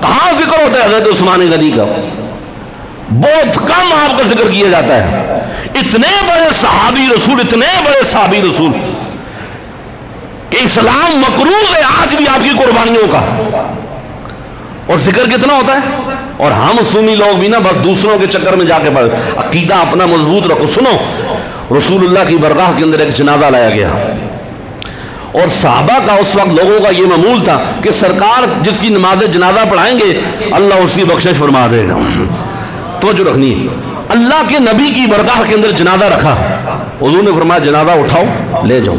کہاں ذکر ہوتا ہے حضرت عثمان غنی کا؟ بہت کم آپ کا ذکر کیا جاتا ہے. اتنے بڑے صحابی رسول، اتنے بڑے صحابی رسول کہ اسلام مقروض ہے آج بھی آپ کی قربانیوں کا، اور ذکر کتنا ہوتا ہے. اور ہم سنی لوگ بھی نا بس دوسروں کے چکر میں جا کے پڑھ. عقیدہ اپنا مضبوط رکھو. سنو، رسول اللہ کی برگاہ کے اندر ایک جنازہ لایا گیا، اور صحابہ کا اس وقت لوگوں کا یہ معمول تھا کہ سرکار جس کی نماز جنازہ پڑھائیں گے اللہ اس کی بخشش فرما دے گا. توجہ رکھنی، اللہ کے نبی کی برگاہ کے اندر جنازہ رکھا، حضور نے فرمایا جنازہ اٹھاؤ لے جاؤ.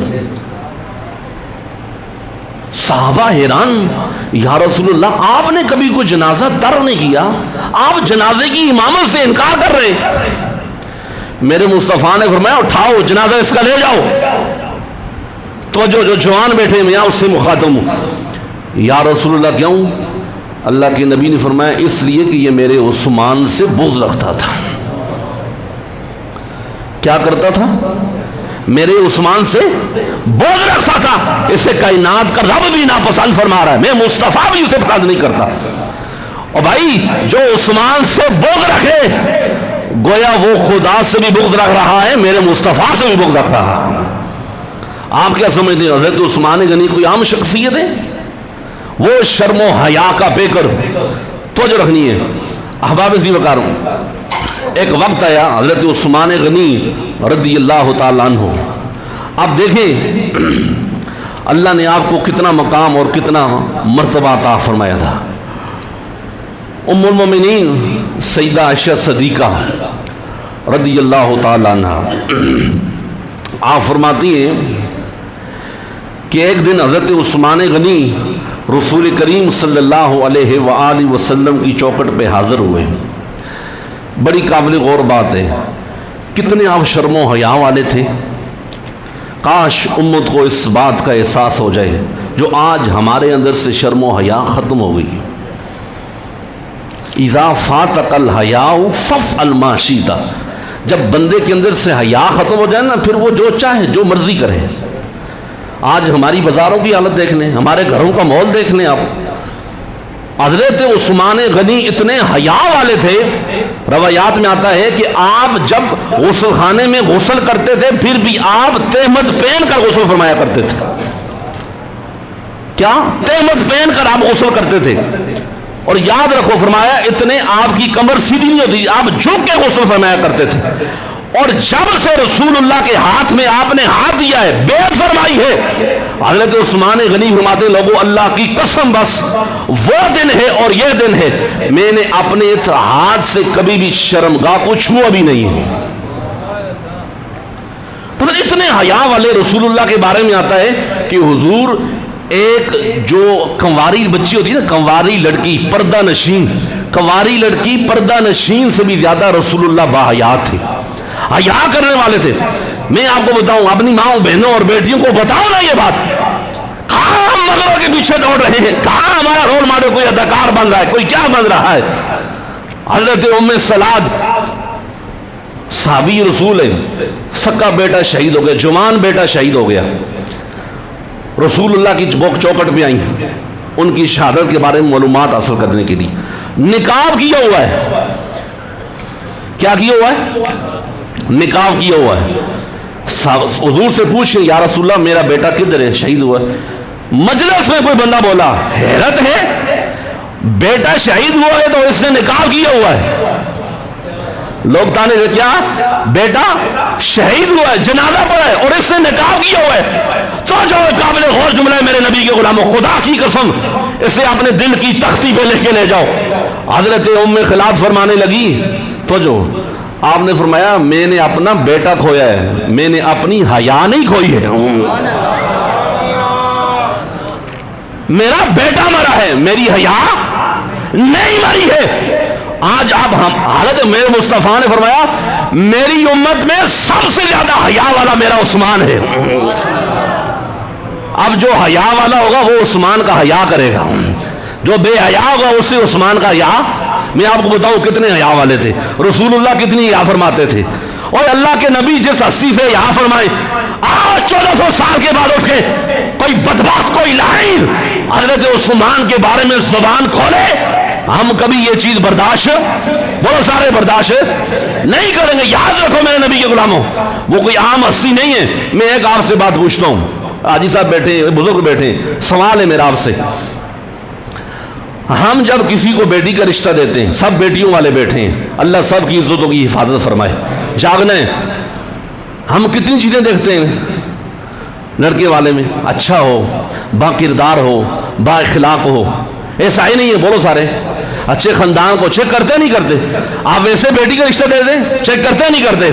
صحابہ حیران، یا رسول اللہ آپ نے کبھی کوئی جنازہ تر نہیں کیا، آپ جنازے کی امامت سے انکار کر رہے. میرے مصطفیٰ نے فرمایا اٹھاؤ جنازہ اس کا لے جاؤ. تو جو جوان بیٹھے میں اس سے مخاطب ہوں. یا رسول اللہ کیوں؟ اللہ کے نبی نے فرمایا اس لیے کہ یہ میرے عثمان سے بغض رکھتا تھا. کیا کرتا تھا؟ میرے عثمان سے بغض رکھتا تھا. اسے کائنات کا رب بھی ناپسند فرما رہا ہے، میں مصطفیٰ بھی اسے پسند نہیں کرتا. اور بھائی جو عثمان سے بغض رکھے گویا وہ خدا سے بھی بغض رکھ رہا ہے، میرے مصطفیٰ سے بھی بغض رکھ رہا ہے. آپ کیا سمجھتے ہیں حضرت عثمان غنی کوئی عام شخصیت ہے؟ وہ شرم و حیا کا پیکر. تو جو رکھنی ہے احباب ذی وقار. ایک وقت آیا حضرت عثمان غنی رضی اللہ تعالیٰ عنہ، آپ دیکھیں اللہ نے آپ کو کتنا مقام اور کتنا مرتبہ عطا فرمایا تھا. ام المومنین سیدہ عائشہ صدیقہ رضی اللہ تعالیٰ عنہ آپ فرماتی ہیں کہ ایک دن حضرت عثمان غنی رسول کریم صلی اللہ علیہ وآلہ وسلم کی چوکھٹ پہ حاضر ہوئے. بڑی قابل غور بات ہے، کتنے آپ شرم و حیا والے تھے. کاش امت کو اس بات کا احساس ہو جائے جو آج ہمارے اندر سے شرم و حیا ختم ہو گئی. اذا فاتق الحیاء فافعل ما شئت. جب بندے کے اندر سے حیا ختم ہو جائے نا پھر وہ جو چاہے جو مرضی کرے. آج ہماری بازاروں کی حالت دیکھ لیں، ہمارے گھروں کا ماحول دیکھ لیں آپ. حضرت عثمان غنی اتنے حیا والے تھے، روایات میں آتا ہے کہ آپ جب غسل خانے میں غسل کرتے تھے پھر بھی آپ تہمت پہن کر غسل فرمایا کرتے تھے. کیا؟ تہمت پہن کر آپ غسل کرتے تھے. اور یاد رکھو فرمایا اتنے آپ کی کمر سیدھی نہیں ہوتی، آپ جھک کے غسل فرمایا کرتے تھے. اور جب سے رسول اللہ کے ہاتھ میں آپ نے ہاتھ دیا ہے، بیعت فرمائی ہے، حضرت عثمان غنی فرماتے لوگوں اللہ کی قسم بس وہ دن ہے اور یہ دن ہے میں نے اپنے ہاتھ سے کبھی بھی شرمگاہ کو چھوا بھی نہیں ہے. اتنے حیا والے رسول اللہ کے بارے میں آتا ہے کہ حضور ایک جو کنواری بچی ہوتی ہے نا، کنواری لڑکی پردہ نشین، کنواری لڑکی پردہ نشین سے بھی زیادہ رسول اللہ باحیا تھے، حیا کرنے والے تھے. میں آپ کو بتاؤں اپنی ماں بہنوں اور بیٹیوں کو بتاؤ نا یہ بات، کہاں ہم مغرب کے پیچھے دوڑ رہے ہیں، کہاں ہمارا رول ماڈل کوئی اداکار بن رہا ہے، کوئی کیا بن رہا ہے. حضرت ام سلاد صحابی رسول ہے، سکا بیٹا شہید ہو گیا، جوان بیٹا شہید ہو گیا. رسول اللہ کی چوکھٹ پہ آئیں ان کی شہادت کے بارے میں معلومات حاصل کرنے کے لیے. نقاب کیا ہوا ہے. کیا کیا ہوا ہے؟ نقاب کیا ہوا ہے. حضور سے پوچھیں یا رسول اللہ میرا بیٹا کدھر ہے، شہید ہوا ہے. مجلس میں کوئی بندہ بولا حیرت ہے بیٹا شہید ہوا ہے تو اس نے نقاب کیا ہوا ہے. لوگ تانے سے کیا بیٹا شہید ہوا ہے، جنازہ پڑا ہے اور اس نے نقاب کیا ہوا ہے. تو جو قابل غور جملہ ہے میرے نبی کے غلاموں، خدا کی قسم اسے اپنے دل کی تختی پہ لکھ کے لے جاؤ. حضرت ام خلاد فرمانے لگی تو جو آپ نے فرمایا میں نے اپنا بیٹا کھویا ہے، میں نے اپنی حیا نہیں کھوئی ہے. میرا بیٹا مرا ہے، میری حیا نہیں مری ہے. آج آپ ہم حضرت میرے مصطفیٰ نے فرمایا میری امت میں سب سے زیادہ حیا والا میرا عثمان ہے. اب جو حیا والا ہوگا وہ عثمان کا حیا کرے گا، جو بے حیا ہوگا اسے عثمان کا حیا. میں آپ کو بتاؤں کتنے حیا والے تھے رسول اللہ، کتنی حیا فرماتے تھے. اور اللہ کے نبی جس ہستی سے حیا فرمائے، آج 1400 سال کے بعد اٹھ کے کوئی بدبخت کوئی لائن حضرت عثمان کے بارے میں زبان کھولے ہم کبھی یہ چیز برداشت بہت سارے برداشت نہیں کریں گے. یاد رکھو میرے نبی کے غلاموں, وہ کوئی عام ہستی نہیں ہے. میں ایک آپ سے بات پوچھتا ہوں, حاجی صاحب بیٹھے, بزرگ بیٹھے, سوال ہے میرا آپ سے. ہم جب کسی کو بیٹی کا رشتہ دیتے ہیں, سب بیٹیوں والے بیٹھے ہیں, اللہ سب کی عزتوں کی حفاظت فرمائے, جاگنا ہے. ہم کتنی چیزیں دیکھتے ہیں لڑکے والے میں, اچھا ہو, با کردار ہو, با اخلاق ہو. ایسا ہی نہیں ہے, بولو سارے اچھے خاندان کو چیک کرتے نہیں کرتے؟ آپ ویسے بیٹی کا رشتہ دے دیں, چیک کرتے نہیں کرتے؟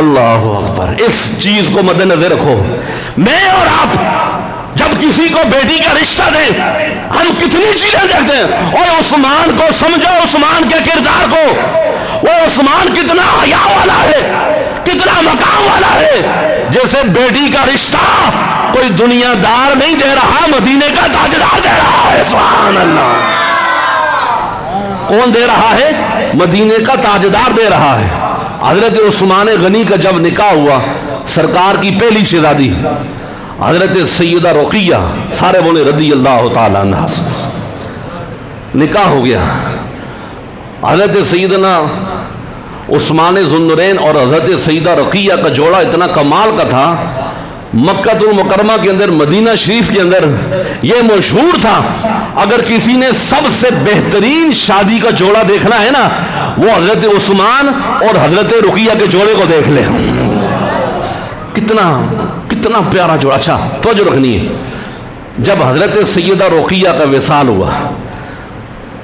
اللہ اکبر. اس چیز کو مد نظر رکھو. میں اور آپ جب کسی کو بیٹی کا رشتہ دیں, ہم کتنی چیزیں دیکھتے ہیں. اور عثمان کو سمجھو, عثمان کے کردار کو. وہ عثمان کتنا حیا والا ہے, کتنا مقام والا ہے. جیسے بیٹی کا رشتہ کوئی دنیا دار نہیں دے رہا, مدینے کا تاجدار دے رہا ہے. سبحان اللہ. کون دے رہا ہے؟ مدینے کا تاجدار دے رہا ہے. حضرت عثمان غنی کا جب نکاح ہوا, سرکار کی پہلی شہزادی حضرت سیدہ رقیہ, سارے بولے رضی اللہ تعالیٰ عنہ, نکاح ہو گیا. حضرت سیدنا عثمان ذوالنورین اور حضرت سیدہ رقیہ کا جوڑا اتنا کمال کا تھا, مکہ المکرمہ کے اندر, مدینہ شریف کے اندر یہ مشہور تھا, اگر کسی نے سب سے بہترین شادی کا جوڑا دیکھنا ہے نا, وہ حضرت عثمان اور حضرت رقیہ کے جوڑے کو دیکھ لے. کتنا پیارا جوڑا. اچھا توجہ رکھنی ہے, جب حضرت سیدہ رقیہ کا وصال ہوا,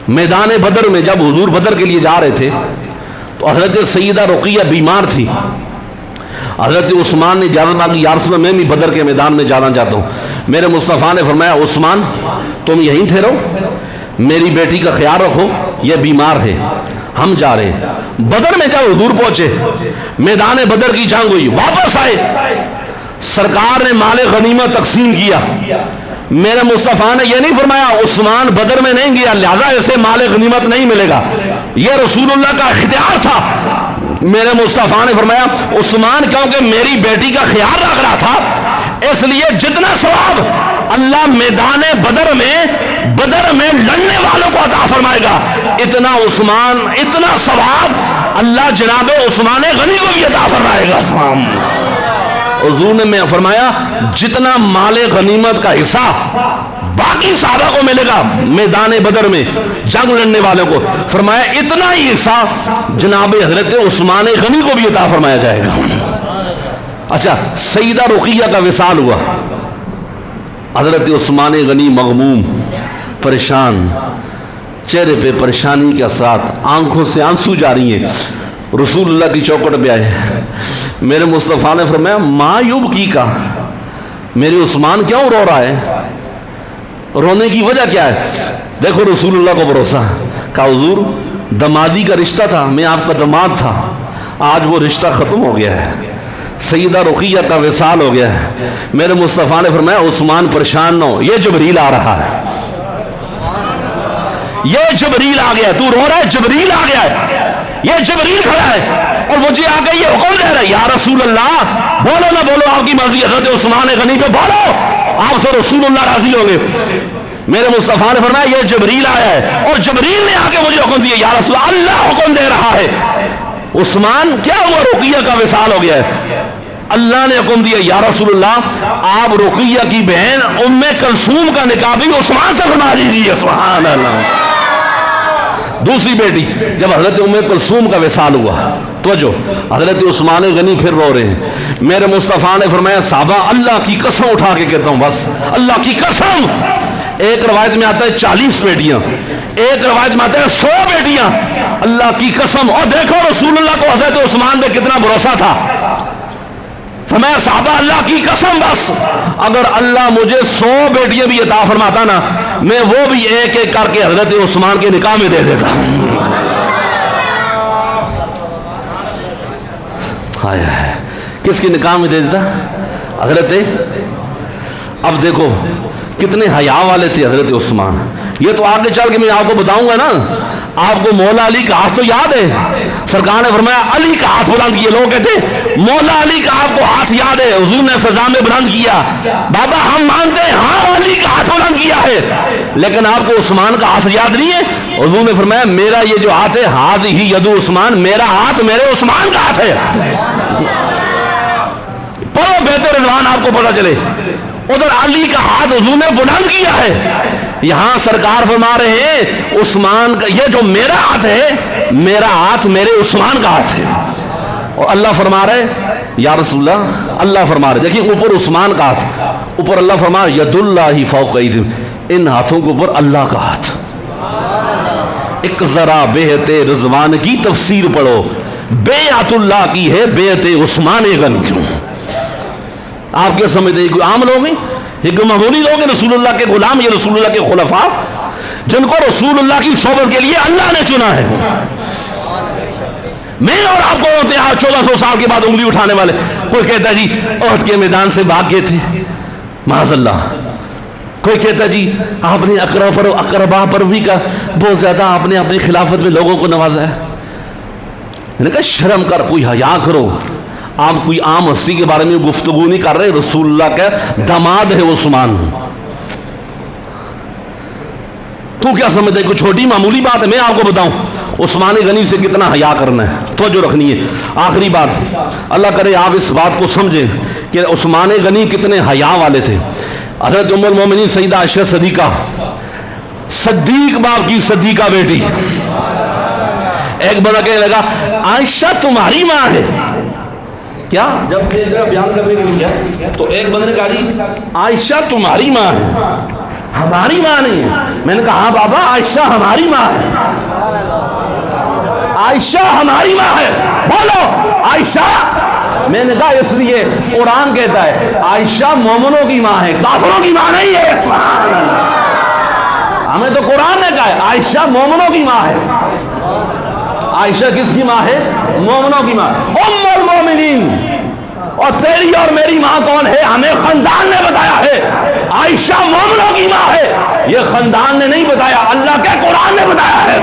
میدان بدر میں جب حضور بدر کے لیے جا رہے تھے, تو حضرت سیدہ رقیہ بیمار تھی. حضرت عثمان نے اجازت مانگی, یا رسول اللہ میں بھی بدر کے میدان میں جانا چاہتا ہوں. میرے مصطفیٰ نے فرمایا, عثمان تم یہیں ٹھہرو, میری بیٹی کا خیال رکھو, یہ بیمار ہے, ہم جا رہے ہیں. بدر میں جب حضور پہنچے, میدان بدر کی جنگ ہوئی, واپس آئے, سرکار نے مال غنیمت تقسیم کیا. میرے مصطفیٰ نے یہ نہیں فرمایا عثمان بدر میں نہیں گیا لہذا اسے مال غنیمت نہیں ملے گا, یہ رسول اللہ کا اختیار تھا. میرے مصطفیٰ نے فرمایا عثمان کیونکہ میری بیٹی کا خیال رکھ رہا تھا, اس لیے جتنا ثواب اللہ میدان بدر میں لڑنے والوں کو عطا فرمائے گا, اتنا عثمان, اتنا ثواب اللہ جناب عثمان غنی کو بھی عطا فرمائے گا. حضور نے میں فرمایا جتنا مال غنیمت کا حصہ باقی صحابہ کو ملے گا میدان بدر میں جنگ لڑنے والوں کو, فرمایا اتنا ہی حصہ جناب حضرت عثمان غنی کو بھی عطا فرمایا جائے گا. اچھا سیدہ رقیہ کا وصال ہوا, حضرت عثمان غنی مغموم, پریشان, چہرے پہ پریشانی کے ساتھ آنکھوں سے آنسو جاری ہیں. رسول اللہ کی چوکھٹ پہ آئے, میرے مصطفیٰ نے فرمایا ماں یوب کی کا, میرے عثمان کیوں رو رہا ہے, رونے کی وجہ کیا ہے؟ دیکھو رسول اللہ کو بھروسہ, کہا حضور دمادی کا رشتہ تھا, میں آپ کا دماد تھا, آج وہ رشتہ ختم ہو گیا ہے, سیدہ رقیہ کا وصال ہو گیا ہے. میرے مصطفیٰ نے فرمایا عثمان پریشان نہ ہو, یہ جبریل آ رہا ہے, یہ جبریل آ گیا, تو رو رہا ہے, جبریل آ گیا ہے, یہ جبریل کھڑا ہے اور مجھے آ کے یہ حکم دے رہا ہے, یا رسول اللہ بولو نہ بولو آپ کی مرضی, حضرت عثمان غنی پہ بولو, آپ سے رسول اللہ راضی ہوں گے. میرے مصطفیٰ نے فرمایا یہ جبریل آیا ہے, اور جبریل نے آ کے مجھے حکم دیا, یا رسول اللہ حکم دے رہا ہے, عثمان کیا ہوا, رقیہ کا وصال ہو گیا ہے. اللہ نے حکم دیا یا رسول اللہ آپ رقیہ کی بہن ام کلثوم کا نکاح بھی عثمان سے فرما دیجیے. سبحان اللہ. دوسری بیٹی جب حضرت ام کلثوم کا وصال ہوا, توجہ, حضرت عثمان غنی پھر رو رہے ہیں. میرے مصطفیٰ نے فرمایا صحابہ اللہ کی قسم اٹھا کے کہتا ہوں, بس اللہ کی قسم, ایک روایت میں آتا ہے 40 بیٹیاں, ایک روایت میں آتا ہے 100 بیٹیاں, اللہ کی قسم. اور دیکھو رسول اللہ کو حضرت عثمان پہ کتنا بھروسہ تھا, فرمایا صحابہ اللہ کی قسم بس اگر اللہ مجھے 100 بیٹیاں بھی عطا فرماتا نا, میں وہ بھی ایک ایک کر کے حضرت عثمان کے نکاح میں دے دیتا. ہائے ہائے, کس کے نکاح میں دے دیتا حضرت. اب دیکھو کتنے حیا والے تھے حضرت عثمان. یہ تو آگے چل کے میں آپ کو بتاؤں گا نا, آپ کو مولا علی کا ہاتھ تو یاد ہے, سرکار نے فرمایا علی کا ہاتھ بلند کیا, لوگ کہتے مولا علی کا آپ کو ہاتھ یاد ہے, حضور نے فضا میں بلند کیا, بابا ہم مانتے ہیں ہاں علی کا ہاتھ بلند کیا ہے. لیکن آپ کو عثمان کا ہاتھ یاد نہیں ہے؟ حضور نے فرمایا میرا یہ جو ہاتھ ہے ہذہ ید عثمان، میرا ہاتھ میرے عثمان کا ہاتھ ہے۔ پڑھو بیت رضوان آپ کو پتہ چلے۔ ادھر علی کا ہاتھ حضور نے بلند کیا ہے، یہاں سرکار فرما رہے ہیں عثمان کا یہ جو میرا ہاتھ ہے، میرا ہاتھ میرے عثمان کا ہاتھ ہے۔ اور اللہ فرما رہے یا رسول اللہ، اللہ فرما رہے دیکھیں اوپر عثمان کا ہاتھ، اوپر اللہ فرما رہے ید اللہ فوق ایدیہم، ان ہاتھوں کے اوپر اللہ کا ہاتھ۔ ایک ذرا بیعت رضوان کی تفسیر پڑھو، بیعت اللہ کی ہے، بیعت عثمان غنی کیوں؟ آپ کیا سمجھتے ہیں کوئی عام لوگ ہیں؟ یہ کوئی معمولی لوگ ہیں؟ رسول اللہ کے غلام، یہ رسول اللہ کے خلفاء جن کو رسول اللہ کی صحبت کے لیے اللہ نے چنا ہے۔ میں اور آپ کو ہوتے ہیں 1400 سال کے بعد انگلی اٹھانے والے۔ کوئی کہتا ہے جی احد کے میدان سے بھاگ گئے تھے معاذ اللہ، کوئی کہتا ہے جی آپ نے اقربا پروی کا بہت زیادہ آپ نے اپنی خلافت میں لوگوں کو نوازا ہے۔ میں نے کہا شرم کر، کوئی حیا کرو، آپ کوئی عام ہستی کے بارے میں گفتگو نہیں کر رہے، رسول اللہ کا داماد ہے عثمان۔ تو کیا سمجھتے کوئی چھوٹی معمولی بات ہے؟ میں آپ کو بتاؤں عثمان غنی سے کتنا حیا کرنا ہے، توجہ رکھنی ہے۔ آخری بات، اللہ کرے آپ اس بات کو سمجھیں کہ عثمان غنی کتنے حیا والے تھے۔ حضرت ام المومنین سیدہ عائشہ صدیقہ، صدیق باپ کی صدیقہ بیٹی، ایک بندہ کہنے لگا عائشہ تمہاری ماں ہے کیا؟ جب بیان کرنے کے لیے تو ایک بندے نے کہا جی عائشہ تمہاری ماں ہے، ہماری ماں نہیں ہے۔ میں نے کہا ہاں بابا عائشہ ہماری ماں ہے، عائشہ ہماری ماں ہے، بولو عائشہ۔ میں نے کہا اس لیے قرآن کہتا ہے عائشہ مومنوں کی ماں ہے، کافروں کی ماں نہیں ہے۔ ہمیں تو قرآن نے کہا ہے عائشہ مومنوں کی ماں ہے۔ عائشہ کس کی ماں ہے؟ مومنوں کی ماں، ام المومنین۔ اور تیری اور میری ماں کون ہے؟ ہمیں خاندان نے بتایا ہے عائشہ مومنوں کی ماں ہے۔ یہ خاندان نے نہیں بتایا، اللہ کے قرآن نے بتایا ہے۔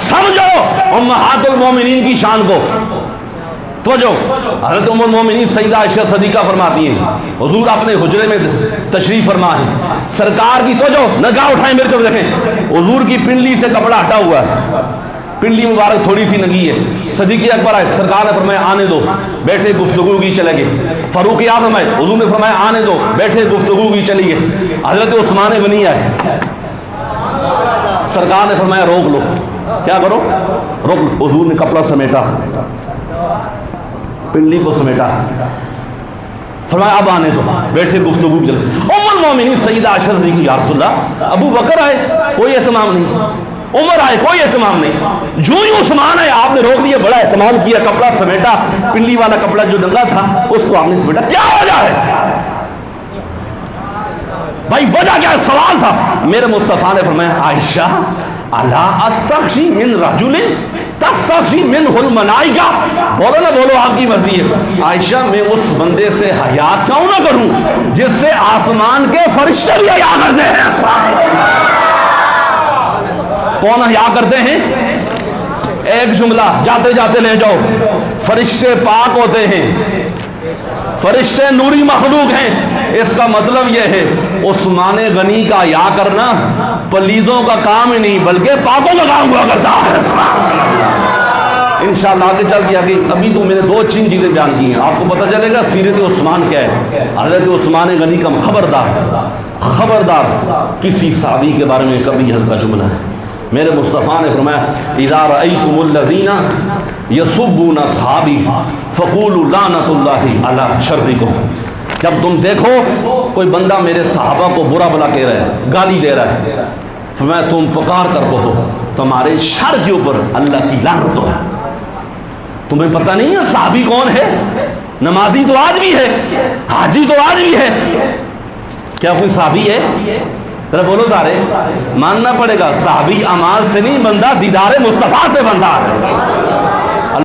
سمجھو امہات المومنین کی شان کو۔ توجہ، حضرت ام المومنین سیدہ عائشہ صدیقہ فرماتی ہیں حضور اپنے حجرے میں تشریف فرما ہے، سرکار کی توجہ نگاہ اٹھائیں میرے طرف دیکھیں، حضور کی پنڈلی سے کپڑا ہٹا ہوا ہے، پنڈلی مبارک تھوڑی سی ننگی ہے۔ صدیق اکبر آئے، سرکار نے فرمایا آنے دو، بیٹھے گفتگو کی چلے گئے۔ فاروق اعظم آئے، حضور نے فرمایا آنے دو، بیٹھے گفتگو کی چلی گئے۔ حضرت عثمان غنی آئے، سرکار نے فرمایا روک لو، کیا کرو؟ روک لو۔ حضور نے کپڑا سمیٹا، پنڈلی کو سمیٹا، فرمایا اب آنے دو، بیٹھے گفتگو کی چلے۔ ام المومنین سیدہ عائشہ صدیقہ، یا رسول اللہ ابو بکر آئے کوئی اہتمام نہیں، عمر آئے کوئی اہتمام نہیں، جو ہی عثمان آئے آپ نے روک لیا، بڑا اہتمام کیا، کپڑا سمیٹا، پنڈلی والا کپڑا جو ننگا تھا اس کو آپ نے سمیٹا۔ کیا وجہ ہے بھائی؟ وجہ کیا ہے؟ سوال تھا۔ میرے مصطفیٰ نے فرمایا عائشہ الا استخشی من رجل تستخشی منہ الملائکہ، بولو نا بولو، آپ کی مرضی ہے۔ عائشہ میں اس بندے سے حیا کیوں نہ کروں جس سے آسمان کے فرشتے بھی حیا کرتے ہیں؟ کون حیا کرتے ہیں؟ ایک جملہ جاتے جاتے لے جاؤ، فرشتے پاک ہوتے ہیں، فرشتے نوری مخلوق ہیں۔ اس کا مطلب یہ ہے عثمان غنی کا حیا کرنا پلیدوں کا کام ہی نہیں بلکہ پاکوں کا کام ہوا کرتا ہے۔ انشاءاللہ آگے چل کے آگے، ابھی تو میں نے 2-3 چیزیں بیان کی ہیں، آپ کو پتہ چلے گا سیرت عثمان کیا ہے۔ حضرت عثمان غنی کا خبردار کسی صحابی کے بارے میں کبھی ہلکا جملہ ہے۔ میرے مصطفیٰ نے فرمایا اذا رأیتم الذین یسبون اصحابی فقولوا لعنۃ اللہ علی شرکم، جب تم دیکھو کوئی بندہ میرے صحابہ کو برا بلا کہہ رہا ہے، گالی دے رہا ہے، فرمایا تم پکار کر کہو تمہارے شر کے اوپر اللہ کی لعنت ہو۔ تمہیں پتہ نہیں ہے صحابی کون ہے؟ نمازی تو آج بھی ہے، حاجی تو آج بھی ہے، کیا کوئی صحابی ہے؟ ذرا بولو تارے، ماننا پڑے گا صحابی اعمال سے نہیں بندہ دیدار مصطفیٰ سے بندہ ہے۔